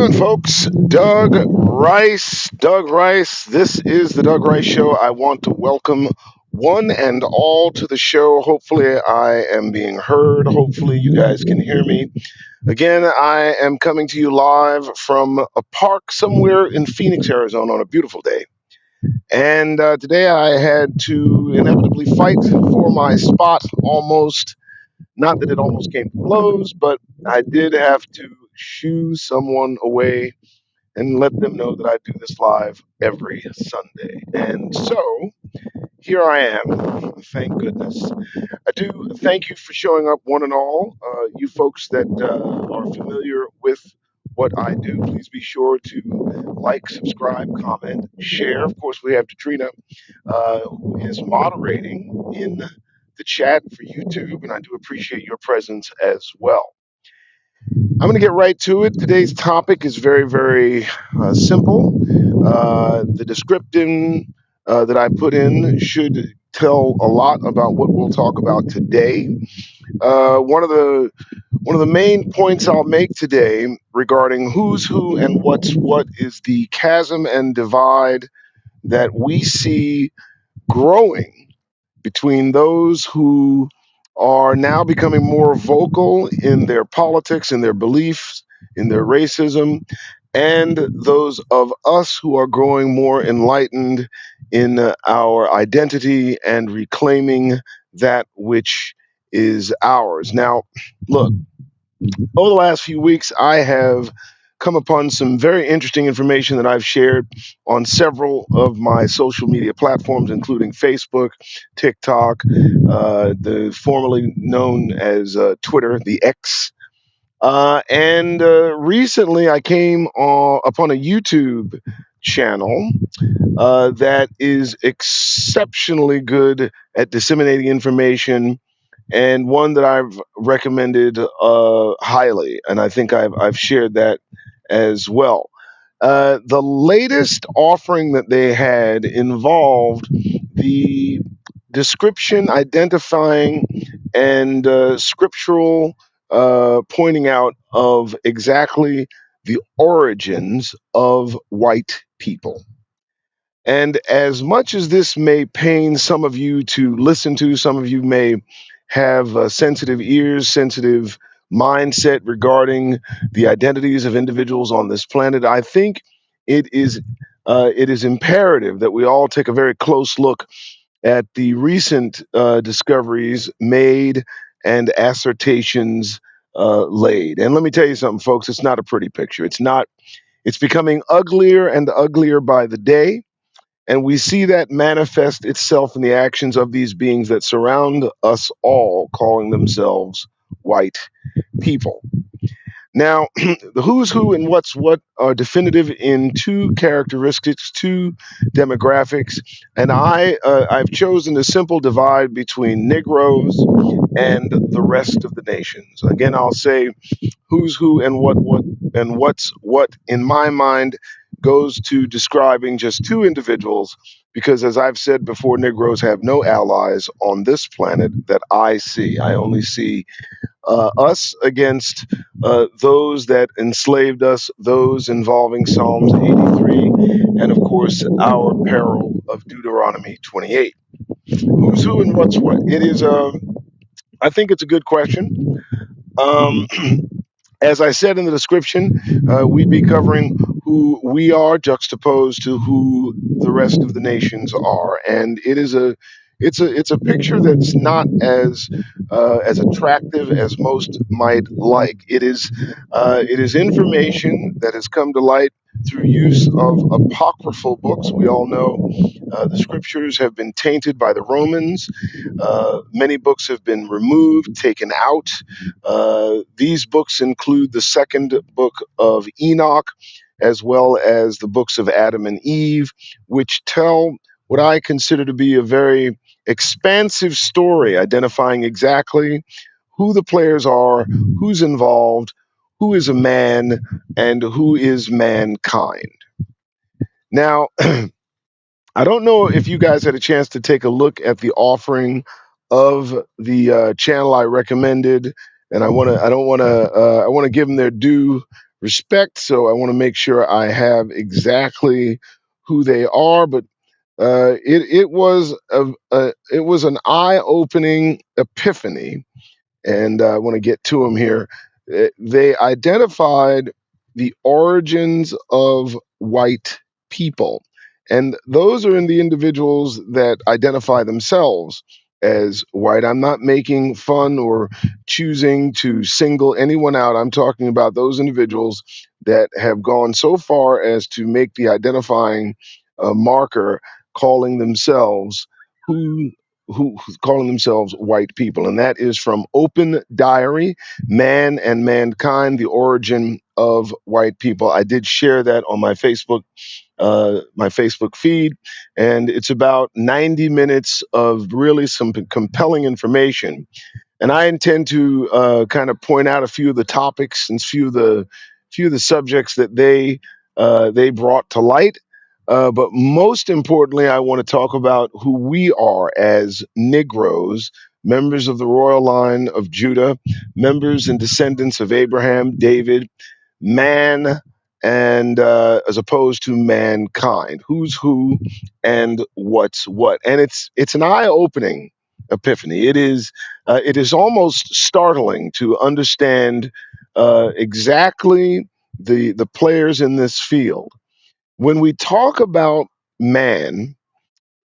morning, folks. Doug Rice. This is the Doug Rice Show. I want to welcome one and all to the show. Hopefully, I am being heard. Hopefully, you guys can hear me. Again, I am coming to you live from a park somewhere in Phoenix, Arizona on a beautiful day. And today I had to inevitably fight for my spot almost. Not that it almost came to blows, but I did have to shoo someone away and let them know that I do this live every Sunday. And so here I am. Thank goodness. I do thank you for showing up, one and all. You folks that are familiar with what I do, please be sure to like, subscribe, comment, share. Of course, we have Katrina, who is moderating in the chat for YouTube, and I do appreciate your presence as well. I'm going to get right to it. Today's topic is very, very simple. The description that I put in should tell a lot about what we'll talk about today. One of the main points I'll make today regarding who's who and what's what is the chasm and divide that we see growing between those who are now becoming more vocal in their politics, in their beliefs, in their racism, and those of us who are growing more enlightened in our identity and reclaiming that which is ours. Now, look, over the last few weeks, I have come upon some very interesting information that I've shared on several of my social media platforms, including Facebook, TikTok, the formerly known as Twitter, the X. And recently, I came upon a YouTube channel that is exceptionally good at disseminating information and one that I've recommended highly, and I think I've shared that as well. The latest offering that they had involved the description, identifying, and scriptural pointing out of exactly the origins of white people. And as much as this may pain some of you to listen to, some of you may have sensitive ears, sensitive mindset regarding the identities of individuals on this planet. I think it is imperative that we all take a very close look at the recent discoveries made and assertions laid. And let me tell you something, folks. It's not a pretty picture. It's not. It's becoming uglier and uglier by the day. And we see that manifest itself in the actions of these beings that surround us all, calling themselves white people. Now, the who's who and what's what are definitive in two characteristics, two demographics, and I've chosen a simple divide between Negroes and the rest of the nations. Again, I'll say who's who and what and what's what in my mind goes to describing just two individuals because as I've said before, Negroes have no allies on this planet that I see. I only see us against those that enslaved us, those involving Psalms 83, and of course our peril of Deuteronomy 28. Who's who and what's what? I think it's a good question. um, As I said in the description, we'd be covering who we are juxtaposed to who the rest of the nations are, and it's a picture that's not as attractive as most might like. It is information that has come to light through use of apocryphal books. We all know the scriptures have been tainted by the Romans. Many books have been removed, taken out. These books include the second book of Enoch, as well as the books of Adam and Eve, which tell what I consider to be a very expansive story, identifying exactly who the players are, who's involved, who is a man, and who is mankind. Now, I don't know if you guys had a chance to take a look at the offering of the channel I recommended, and I want to give them their due respect. So I want to make sure I have exactly who they are. But it was an eye opening epiphany, and I want to get to them here. They identified the origins of white people, and those are in the individuals that identify themselves as white. I'm not making fun or choosing to single anyone out. I'm talking about those individuals that have gone so far as to make the identifying marker, calling themselves who who's calling themselves white people. And that is from Open Diary, Man and Mankind, the Origin of White People. I did share that on my Facebook feed, and it's about 90 minutes of really some compelling information. And I intend to kind of point out a few of the topics and few of the subjects that they brought to light. But most importantly, I want to talk about who we are as Negroes, members of the royal line of Judah, members and descendants of Abraham, David, man, and as opposed to mankind. Who's who and what's what. And it's an eye-opening epiphany. It is almost startling to understand exactly the players in this field. When we talk about man,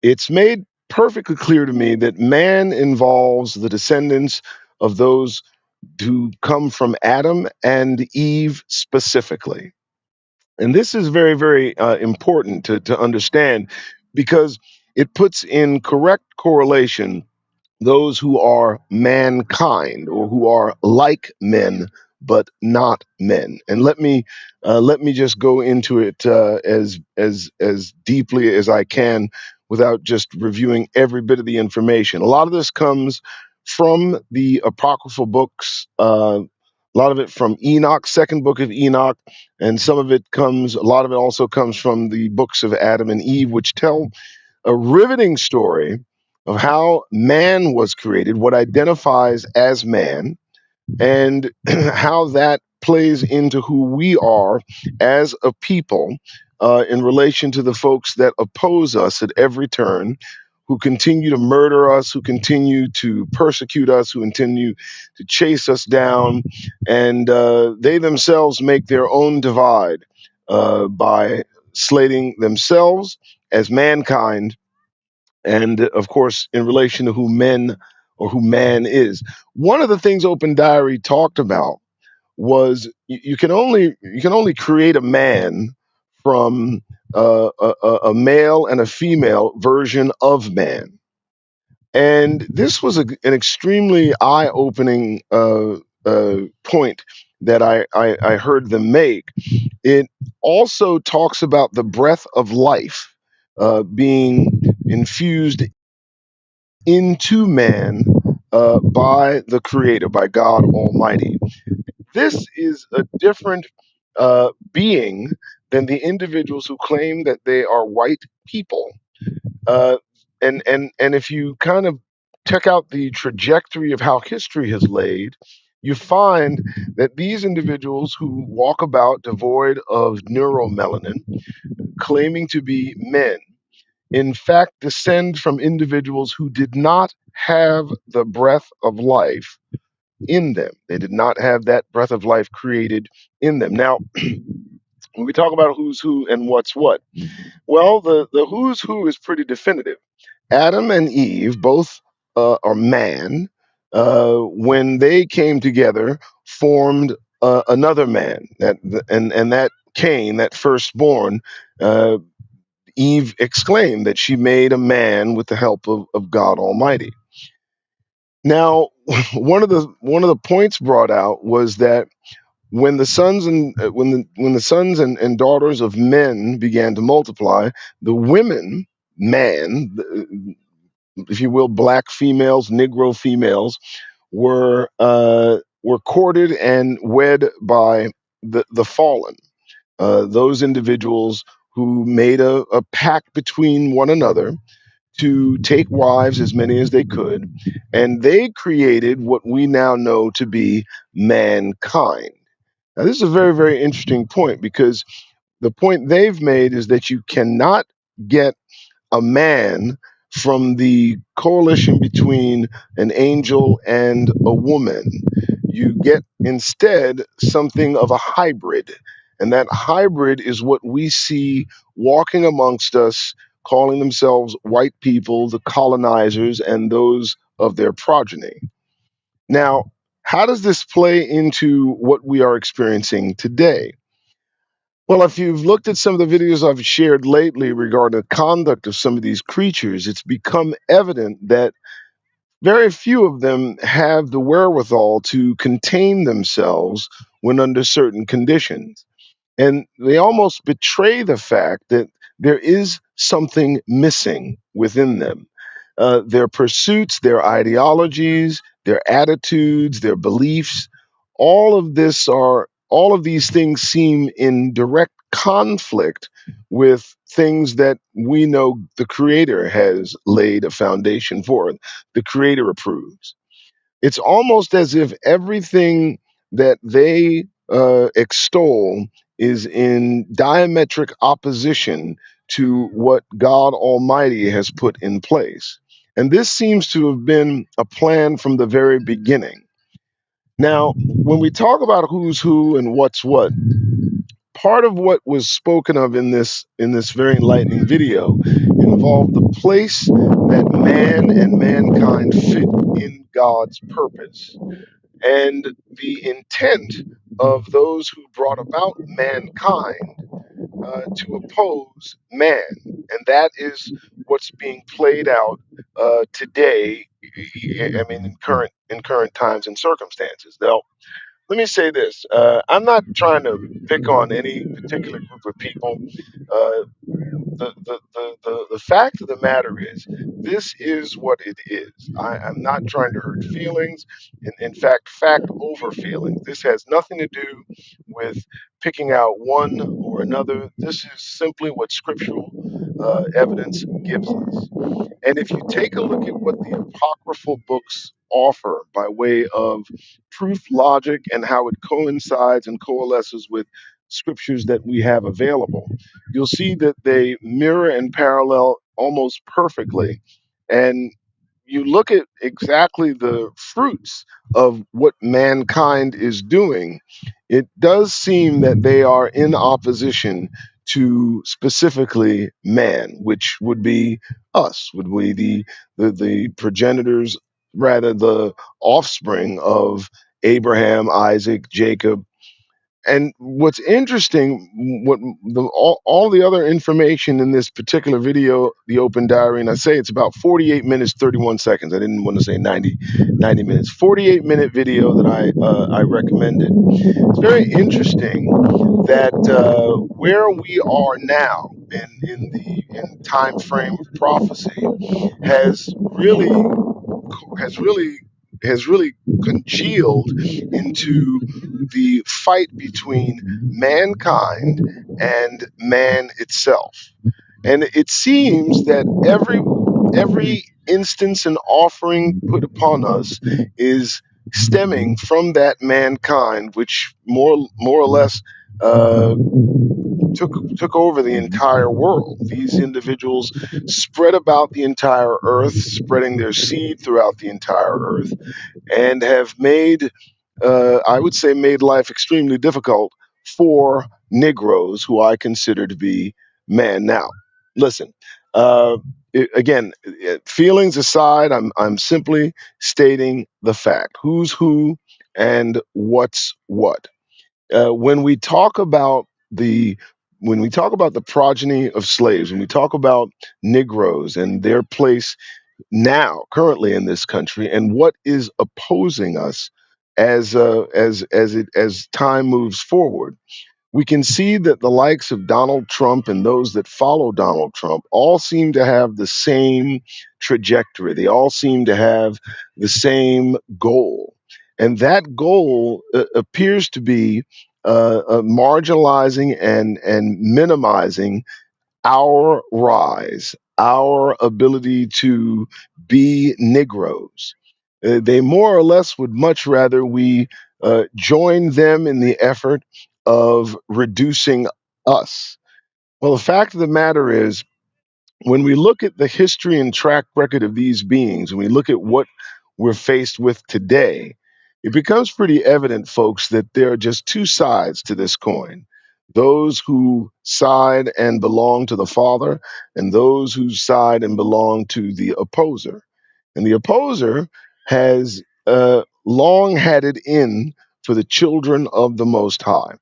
it's made perfectly clear to me that man involves the descendants of those who come from Adam and Eve specifically. And this is very, very important to understand because it puts in correct correlation those who are mankind or who are like men but not men. And let me just go into it as deeply as I can without just reviewing every bit of the information. A lot of this comes from the apocryphal books. A lot of it from Enoch, second book of Enoch, and a lot of it also comes from the books of Adam and Eve, which tell a riveting story of how man was created, what identifies as man, and how that plays into who we are as a people in relation to the folks that oppose us at every turn, who continue to murder us, who continue to persecute us, who continue to chase us down, and they themselves make their own divide by slating themselves as mankind and of course in relation to who men or who man is. One of the things Open Diary talked about was you can only create a man from a male and a female version of man. And this was an extremely eye-opening point that I heard them make. It also talks about the breath of life being infused into man by the Creator, by God Almighty. This is a different being than the individuals who claim that they are white people. Uh, and if you kind of check out the trajectory of how history has laid, you find that these individuals who walk about devoid of neuromelanin, claiming to be men, in fact descend from individuals who did not have the breath of life in them. They did not have that breath of life created in them. Now, when we talk about who's who and what's what, well, the who's who is pretty definitive. Adam and Eve both are man. When they came together, formed another man. And that Cain, that firstborn, uh, Eve exclaimed that she made a man with the help of God Almighty. Now, one of the points brought out was that when the sons and when the sons and daughters of men began to multiply, the women, man, if you will, black females, Negro females, were courted and wed by the fallen, those individuals who made a pact between one another to take wives, as many as they could, and they created what we now know to be mankind. Now, this is a very, very interesting point because the point they've made is that you cannot get a man from the coalition between an angel and a woman. You get instead something of a hybrid. And that hybrid is what we see walking amongst us, calling themselves white people, the colonizers, and those of their progeny. Now, how does this play into what we are experiencing today? Well, if you've looked at some of the videos I've shared lately regarding the conduct of some of these creatures, it's become evident that very few of them have the wherewithal to contain themselves when under certain conditions. And they almost betray the fact that there is something missing within them. Their pursuits, their ideologies, their attitudes, their beliefs, all of these things seem in direct conflict with things that we know the Creator has laid a foundation for, the Creator approves. It's almost as if everything that they extol is in diametric opposition to what God Almighty has put in place. And this seems to have been a plan from the very beginning. Now, when we talk about who's who and what's what, part of what was spoken of in this very enlightening video involved the place that man and mankind fit in God's purpose and the intent of those who brought about mankind to oppose man. And that is what's being played out today. I mean, in current times and circumstances. Now, let me say this: I'm not trying to pick on any particular group of people. Uh, the fact of the matter is, this is what it is. I'm not trying to hurt feelings. In fact, fact over feelings. This has nothing to do with picking out one or another. This is simply what scriptural evidence gives us. And if you take a look at what the apocryphal books offer by way of proof logic and how it coincides and coalesces with scriptures that we have available, you'll see that they mirror and parallel almost perfectly. And you look at exactly the fruits of what mankind is doing, it does seem that they are in opposition to specifically man, which would be us, would be the progenitors, rather the offspring of Abraham, Isaac, Jacob. And what's interesting, all the other information in this particular video, the open diary, and I say it's about 48 minutes, 31 seconds. I didn't want to say 90 minutes. 48-minute video that I recommended. It's very interesting that where we are now in the time frame of prophecy has really has really has really congealed into the fight between mankind and man itself. And it seems that every instance and offering put upon us is stemming from that mankind, which more or less uh, took over the entire world. These individuals spread about the entire earth, spreading their seed throughout the entire earth, and have made, I would say, made life extremely difficult for Negroes, who I consider to be man. Now, listen. Again, feelings aside, I'm simply stating the fact: who's who and what's what. When we talk about the when we talk about the progeny of slaves, when we talk about Negroes and their place now, currently in this country, and what is opposing us as time moves forward, we can see that the likes of Donald Trump and those that follow Donald Trump all seem to have the same trajectory. They all seem to have the same goal. And that goal appears to be marginalizing and minimizing our rise, our ability to be Negroes. They more or less would much rather we join them in the effort of reducing us. Well, the fact of the matter is, when we look at the history and track record of these beings, when we look at what we're faced with today, it becomes pretty evident, folks, that there are just two sides to this coin: those who side and belong to the Father, and those who side and belong to the opposer. And the opposer has long had it in for the children of the Most High.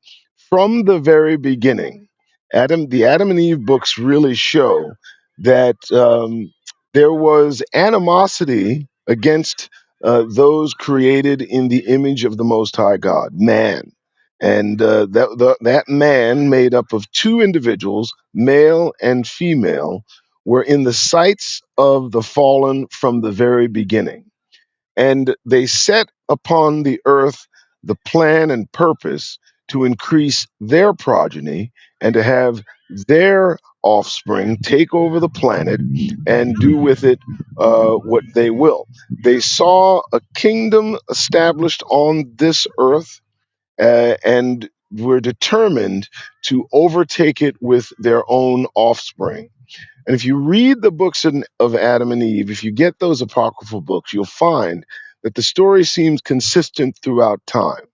From the very beginning, the Adam and Eve books really show that there was animosity against those created in the image of the Most High God, man. And that man, made up of two individuals, male and female, were in the sights of the fallen from the very beginning. And they set upon the earth the plan and purpose to increase their progeny and to have their offspring take over the planet and do with it what they will. They saw a kingdom established on this earth, and were determined to overtake it with their own offspring. And if you read the books of Adam and Eve, if you get those apocryphal books, you'll find that the story seems consistent throughout time.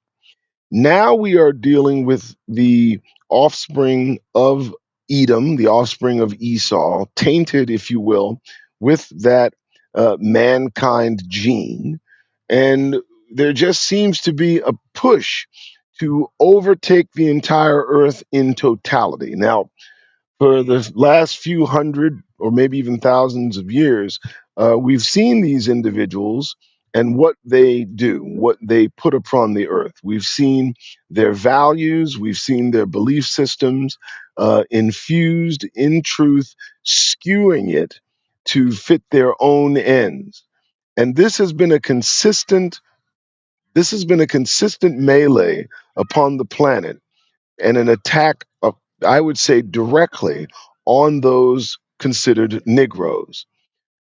Now we are dealing with the offspring of Edom, the offspring of Esau, tainted, if you will, with that mankind gene. And there just seems to be a push to overtake the entire earth in totality. Now, for the last few hundred or maybe even thousands of years, we've seen these individuals and what they do, what they put upon the earth. We've seen their values, we've seen their belief systems infused in truth, skewing it to fit their own ends. And this has been a consistent melee upon the planet, and an attack, I would say, directly on those considered Negroes.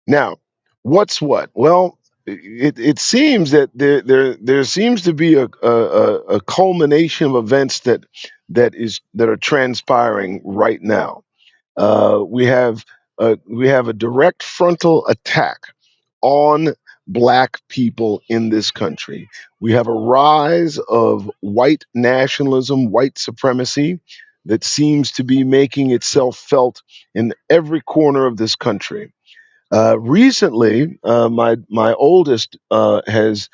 Now, what's what? Well, it seems that there seems to be a culmination of events that are transpiring right now. We have a direct frontal attack on Black people in this country. We have a rise of white nationalism, white supremacy that seems to be making itself felt in every corner of this country. Recently, my oldest has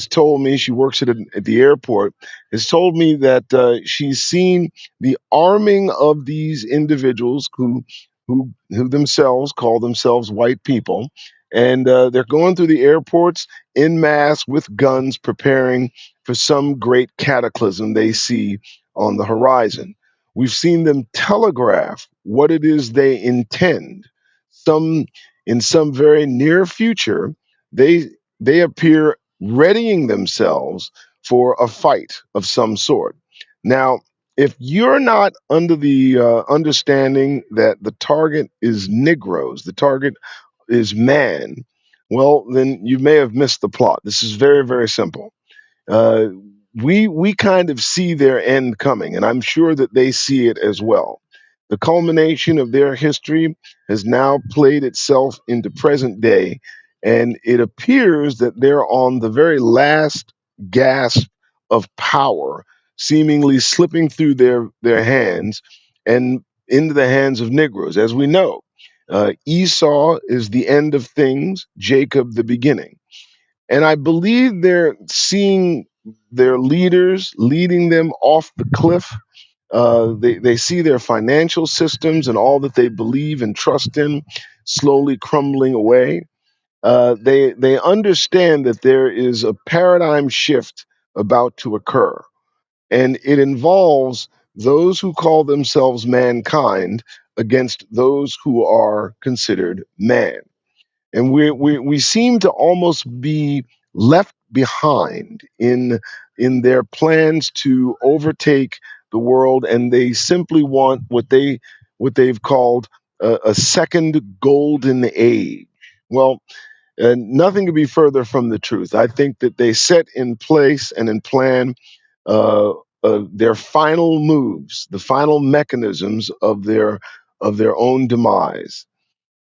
told me, she works at the airport, has told me that she's seen the arming of these individuals who themselves call themselves white people, and they're going through the airports in mass with guns, preparing for some great cataclysm they see on the horizon. We've seen them telegraph what it is they intend. Some In some very near future, they they appear readying themselves for a fight of some sort. Now, if you're not under the understanding that the target is Negroes, the target is man, well, then you may have missed the plot. This is very, very simple. Uh, we kind of see their end coming, and I'm sure that they see it as well. The culmination of their history has now played itself into present day, and it appears that they're on the very last gasp of power, seemingly slipping through their hands and into the hands of Negroes. As we know, Esau is the end of things, Jacob the beginning. And I believe they're seeing their leaders leading them off the cliff. They see their financial systems and all that they believe and trust in slowly crumbling away. They understand that there is a paradigm shift about to occur, and it involves those who call themselves mankind against those who are considered man. And we seem to almost be left behind in their plans to overtake the world, and they simply want what they've called a second golden age. Well, And nothing could be further from the truth. I think that they set in place and in plan uh, their final moves, the final mechanisms of their own demise.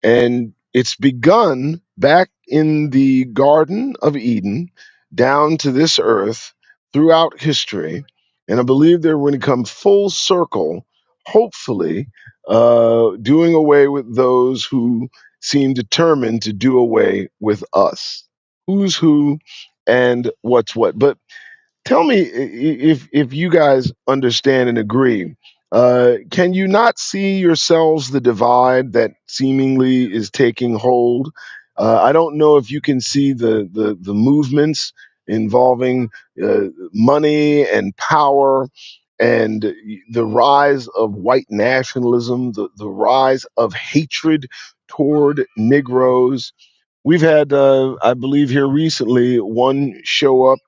And it's begun back in the Garden of Eden, down to this earth, throughout history. And I believe they're going to come full circle, hopefully, doing away with those who seem determined to do away with us. Who's who and what's what. But tell me if you guys understand and agree. Can you not see yourselves the divide that seemingly is taking hold? I don't know if you can see the movements involving money and power and the rise of white nationalism, the rise of hatred toward Negroes. We've had, I believe, here recently, one show up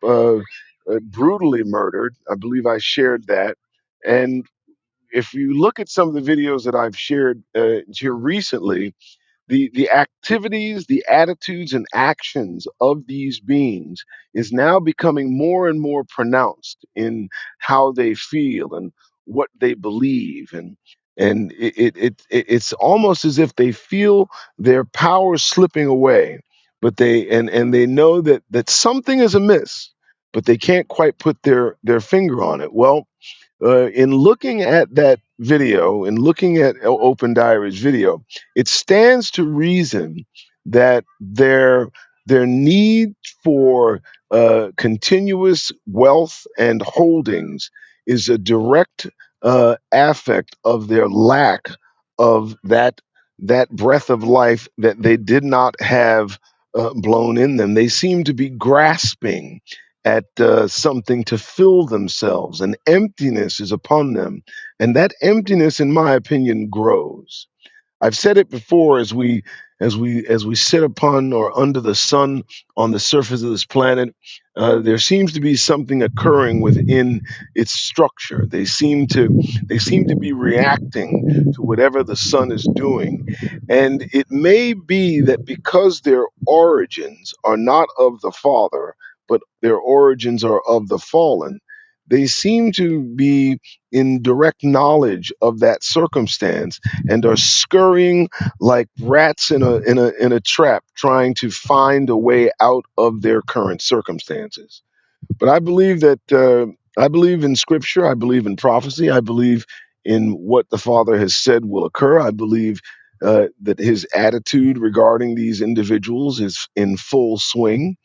brutally murdered. I believe I shared that. And if you look at some of the videos that I've shared here recently, the activities, the attitudes, and actions of these beings is now becoming more and more pronounced in how they feel and what they believe, and it's almost as if they feel their power slipping away, but and they know that something is amiss, but they can't quite put their finger on it. Well, in looking at that video and looking at Open Diary's video, it stands to reason that their need for continuous wealth and holdings is a direct affect of their lack of that breath of life that they did not have blown in them. They seem to be grasping at something to fill themselves. An emptiness is upon them, and that emptiness, in my opinion, grows. I've said it before, as we sit upon or under the sun on the surface of this planet, there seems to be something occurring within its structure. They seem to be reacting to whatever the sun is doing, and it may be that because their origins are not of the Father, but their origins are of the fallen. They seem to be in direct knowledge of that circumstance and are scurrying like rats in a trap, trying to find a way out of their current circumstances. But I believe that I believe in Scripture. I believe in prophecy. I believe in what the Father has said will occur. I believe that His attitude regarding these individuals is in full swing.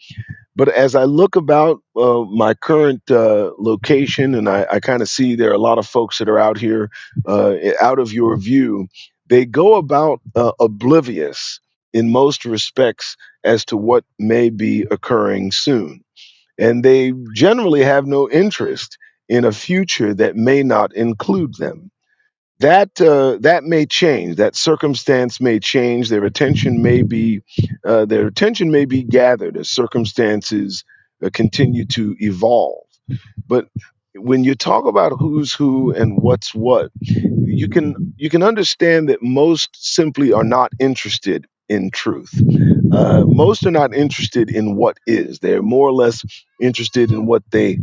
But as I look about my current location, and I kind of see there are a lot of folks that are out here, out of your view, they go about oblivious in most respects as to what may be occurring soon. And they generally have no interest in a future that may not include them. That may change. That circumstance may change. Their attention may be gathered as circumstances continue to evolve. But when you talk about who's who and what's what, you can understand that most simply are not interested in truth. Most are not interested in what is. They're more or less interested in what they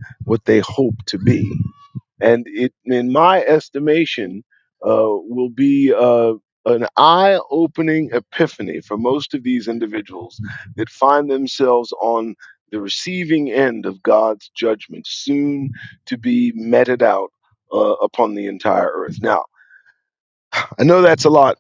hope to be, and it, in my estimation, will be an eye-opening epiphany for most of these individuals that find themselves on the receiving end of God's judgment, soon to be meted out upon the entire earth. Now, I know that's a lot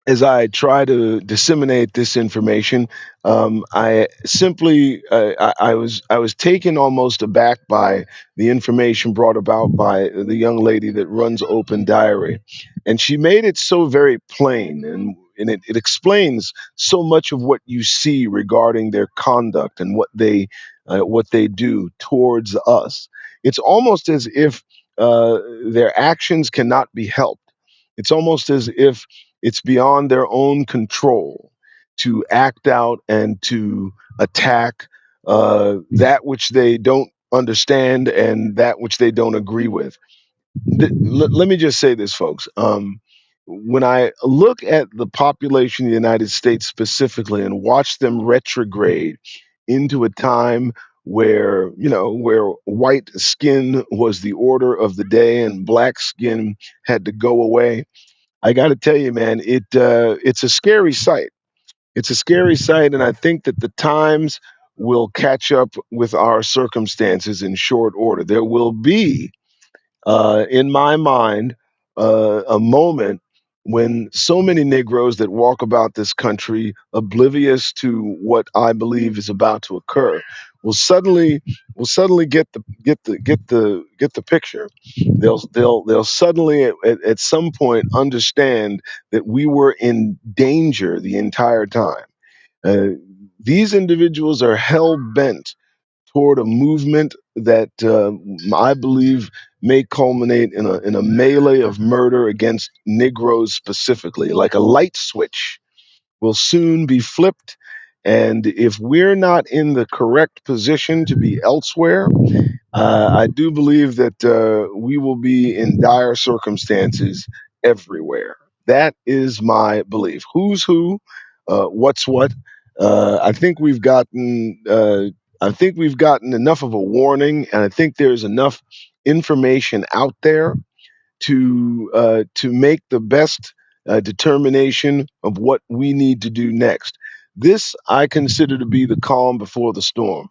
as I try to disseminate this information. I simply I was taken almost aback by the information brought about by the young lady that runs Open Diary, and she made it so very plain, and it explains so much of what you see regarding their conduct and what they do towards us. It's almost as if their actions cannot be helped. It's almost as if it's beyond their own control to act out and to attack that which they don't understand and that which they don't agree with. Let me just say this, folks. when I look at the population of the United States specifically and watch them retrograde into a time where, where white skin was the order of the day and black skin had to go away, I got to tell you, man, it's a scary sight. It's a scary sight, and I think that the times will catch up with our circumstances in short order. There will be, in my mind, a moment when so many Negroes that walk about this country oblivious to what I believe is about to occur will suddenly get the picture. They'll suddenly at some point understand that we were in danger the entire time. Uh, these individuals are hell bent toward a movement that I believe may culminate in a melee of murder against Negroes specifically. Like a light switch will soon be flipped. And if we're not in the correct position to be elsewhere, I do believe that we will be in dire circumstances everywhere. That is my belief. Who's who, what's what. I think we've gotten. I think we've gotten enough of a warning, and I think there's enough information out there to make the best determination of what we need to do next. This I consider to be the calm before the storm.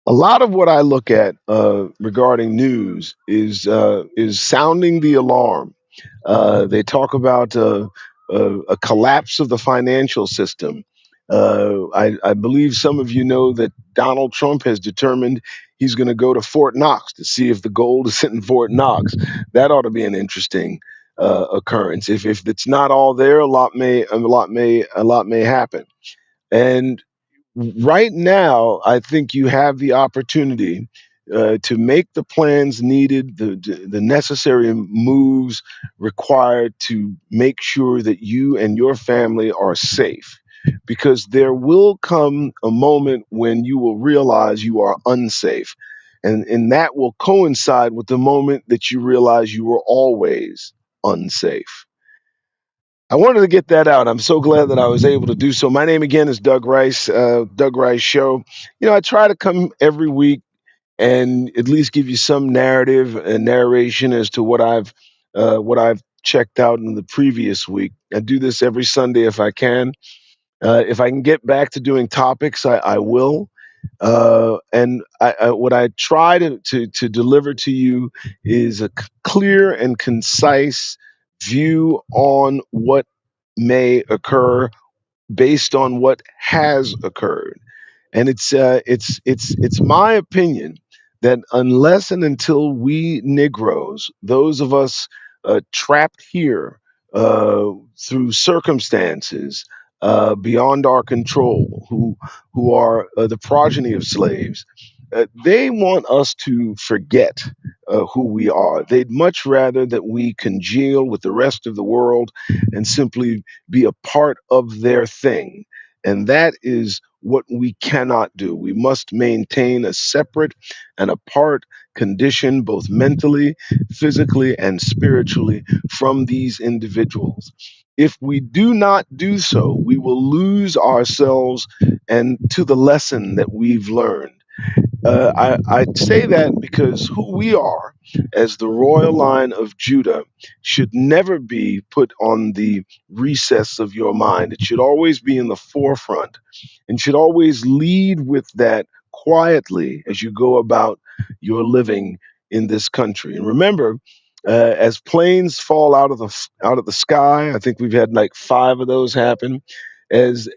A lot of what I look at regarding news is sounding the alarm. They talk about a collapse of the financial system. I believe some of you know that Donald Trump has determined he's going to go to Fort Knox to see if the gold is in Fort Knox. That ought to be an interesting occurrence. If it's not all there, a lot may happen. And right now, I think you have the opportunity to make the plans needed, the necessary moves required to make sure that you and your family are safe. Because there will come a moment when you will realize you are unsafe. And that will coincide with the moment that you realize you were always unsafe. I wanted to get that out. I'm so glad that I was able to do so. My name again is Doug Rice, Doug Rice Show. I try to come every week and at least give you some narrative and narration as to what I've checked out in the previous week. I do this every Sunday if I can. If I can get back to doing topics, I will. What I try to deliver to you is a clear and concise view on what may occur based on what has occurred. And it's my opinion that unless and until we Negroes, those of us trapped here through circumstances beyond our control, who are the progeny of slaves, they want us to forget who we are. They'd much rather that we congeal with the rest of the world and simply be a part of their thing. And that is what we cannot do. We must maintain a separate and apart condition, both mentally, physically, and spiritually, from these individuals. If we do not do so, we will lose ourselves and to the lesson that we've learned. I say that because who we are as the royal line of Judah should never be put on the recess of your mind. It should always be in the forefront and should always lead with that quietly as you go about your living in this country. And remember, as planes fall out of the sky, I think we've had like five of those happen. As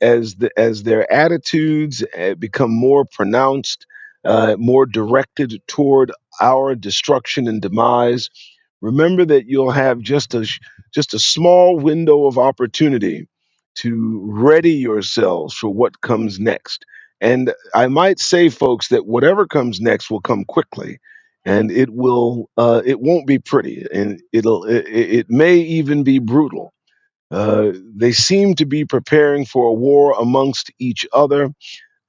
their attitudes become more pronounced, more directed toward our destruction and demise, remember that you'll have just a small window of opportunity to ready yourselves for what comes next. And I might say, folks, that whatever comes next will come quickly, and it won't be pretty, and it may even be brutal. They seem to be preparing for a war amongst each other,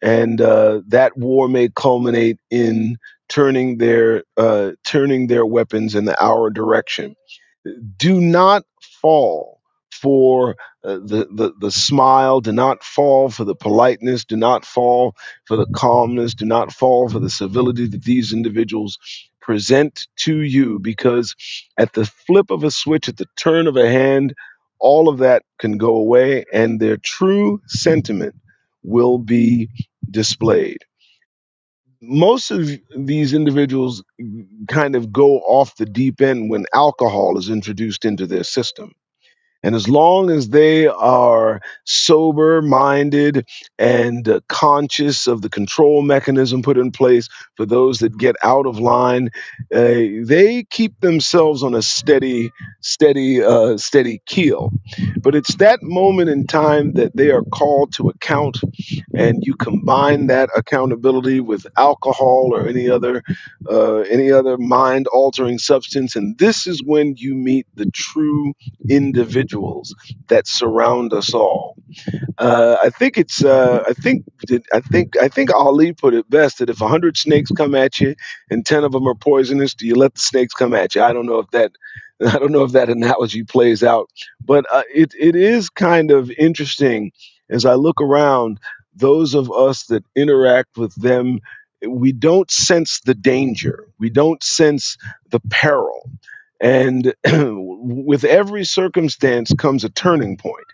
and that war may culminate in turning their weapons in our direction. Do not fall for the smile, do not fall for the politeness, do not fall for the calmness, do not fall for the civility that these individuals present to you, because at the flip of a switch, at the turn of a hand, all of that can go away and their true sentiment will be displayed. Most of these individuals kind of go off the deep end when alcohol is introduced into their system. And as long as they are sober minded and conscious of the control mechanism put in place for those that get out of line, they keep themselves on a steady keel. But it's that moment in time that they are called to account, and you combine that accountability with alcohol or any other mind altering substance, and this is when you meet the true individuals that surround us all. I think it's I think Ali put it best that if 100 snakes come at you and 10 of them are poisonous, do you let the snakes come at you? I don't know if that I don't know if that analogy plays out, but it is kind of interesting as I look around. Those of us that interact with them, we don't sense the danger, we don't sense the peril, and with every circumstance comes a turning point.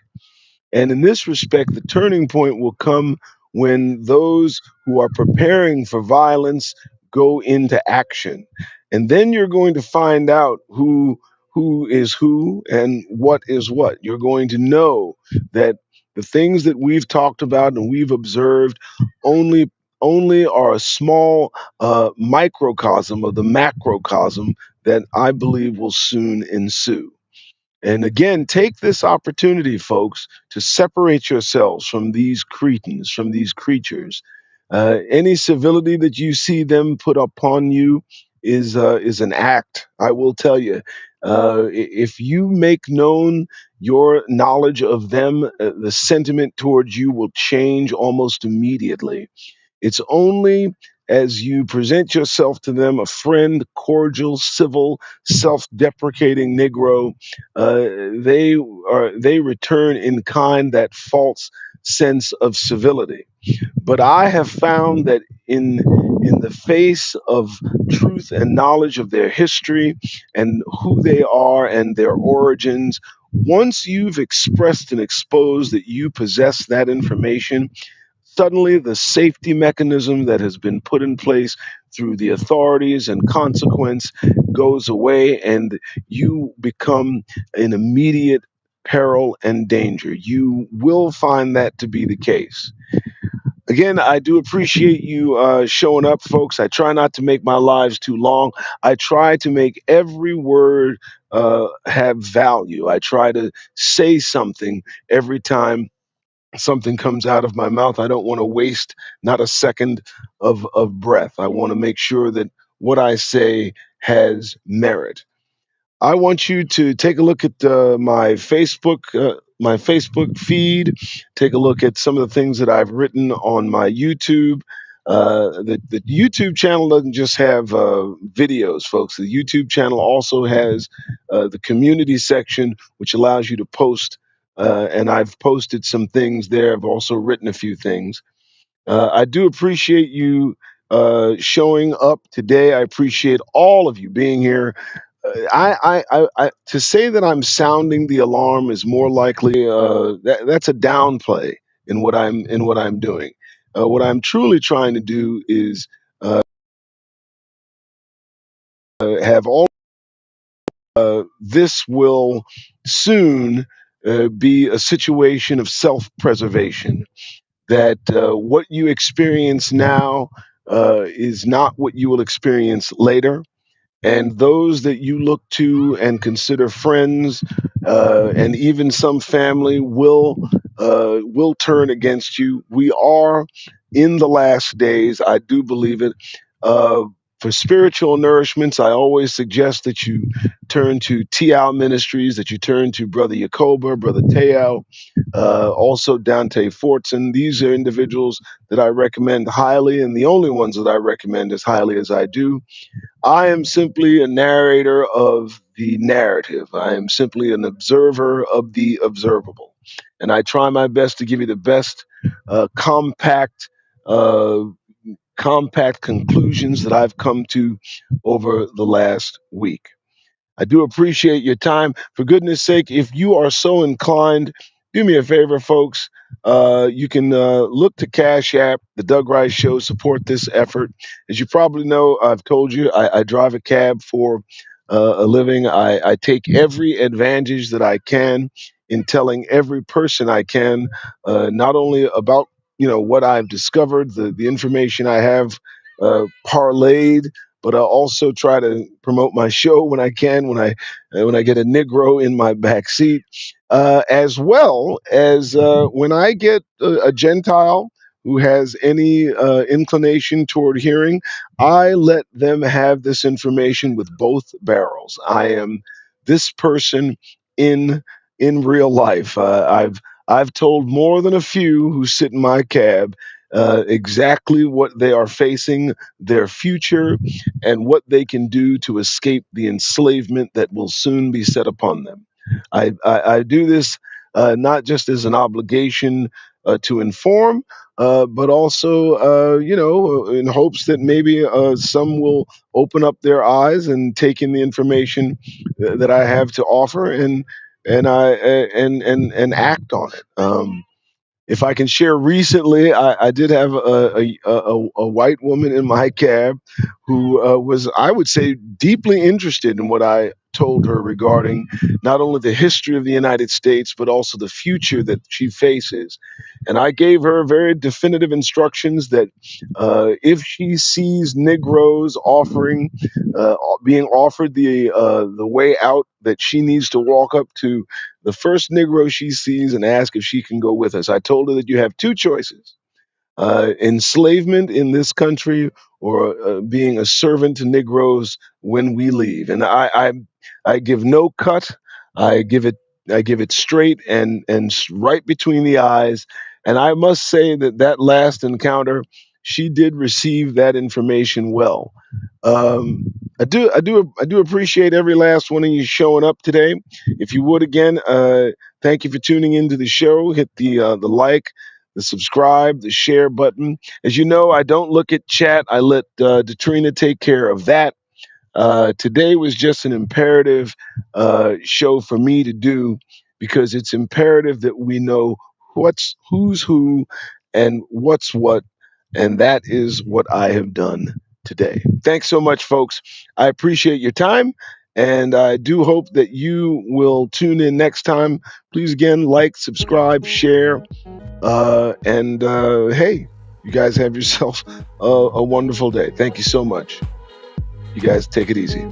And in this respect, the turning point will come when those who are preparing for violence go into action. And then you're going to find out who is who and what is what. You're going to know that the things that we've talked about and we've observed only only are a small microcosm of the macrocosm that I believe will soon ensue. And again, take this opportunity, folks, to separate yourselves from these cretins, from these creatures. Any civility that you see them put upon you is an act. I will tell you. If you make known your knowledge of them, the sentiment towards you will change almost immediately. It's only as you present yourself to them, a friend, cordial, civil, self-deprecating Negro, they return in kind that false sense of civility. But I have found that in the face of truth and knowledge of their history and who they are and their origins, once you've expressed and exposed that you possess that information, suddenly the safety mechanism that has been put in place through the authorities and consequence goes away, and you become an immediate peril and danger. You will find that to be the case. Again, I do appreciate you showing up, folks. I try not to make my lives too long. I try to make every word have value. I try to say something every time something comes out of my mouth. I don't want to waste not a second of breath. I want to make sure that what I say has merit. I want you to take a look at my Facebook feed. Take a look at some of the things that I've written on my YouTube. The YouTube channel doesn't just have videos, folks. The YouTube channel also has the community section, which allows you to post. And I've posted some things there. I've also written a few things. I do appreciate you showing up today. I appreciate all of you being here. To say that I'm sounding the alarm is more likely that's a downplay in what I'm doing. What I'm truly trying to do is have all this will soon be a situation of self-preservation. That what you experience now is not what you will experience later, and those that you look to and consider friends, and even some family will turn against you. We are in the last days. I do believe it. Uh, for spiritual nourishments, I always suggest that you turn to T.L. Ministries, that you turn to Brother Yacoba, Brother Teo, also Dante Fortson. These are individuals that I recommend highly, and the only ones that I recommend as highly as I do. I am simply a narrator of the narrative. I am simply an observer of the observable. And I try my best to give you the best compact uh, compact conclusions that I've come to over the last week. I do appreciate your time. For goodness sake, if you are so inclined, do me a favor, folks. You can look to Cash App, the Doug Rice Show, support this effort. As you probably know, I've told you I drive a cab for a living. I take every advantage that I can in telling every person I can, not only about what I've discovered, the information I have parlayed, but I also try to promote my show when I can, when I get a Negro in my back seat, as well as when I get a Gentile who has any inclination toward hearing, I let them have this information with both barrels. I am this person in real life. I've told more than a few who sit in my cab exactly what they are facing, their future, and what they can do to escape the enslavement that will soon be set upon them. I do this not just as an obligation to inform, but also, in hopes that maybe some will open up their eyes and take in the information that I have to offer and act on it. If I can share, recently I did have a white woman in my cab who was, I would say, deeply interested in what I told her regarding not only the history of the United States, but also the future that she faces. And I gave her very definitive instructions that if she sees Negroes being offered the way out, that she needs to walk up to the first Negro she sees and ask if she can go with us. I told her that you have two choices: enslavement in this country, or being a servant to Negroes when we leave. And I give no cut. I give it I give it straight and right between the eyes. And I must say that that last encounter, she did receive that information well. Um, I do appreciate every last one of you showing up today. If you would again, thank you for tuning into the show. Hit the like, the subscribe, the share button. As you know, I don't look at chat. I let Detrina take care of that. Today was just an imperative show for me to do, because it's imperative that we know who's who and what's what, and that is what I have done today. Thanks so much, folks. I appreciate your time, and I do hope that you will tune in next time. Please again, like, subscribe, share, and hey, you guys have yourself a wonderful day. Thank you so much. You guys take it easy.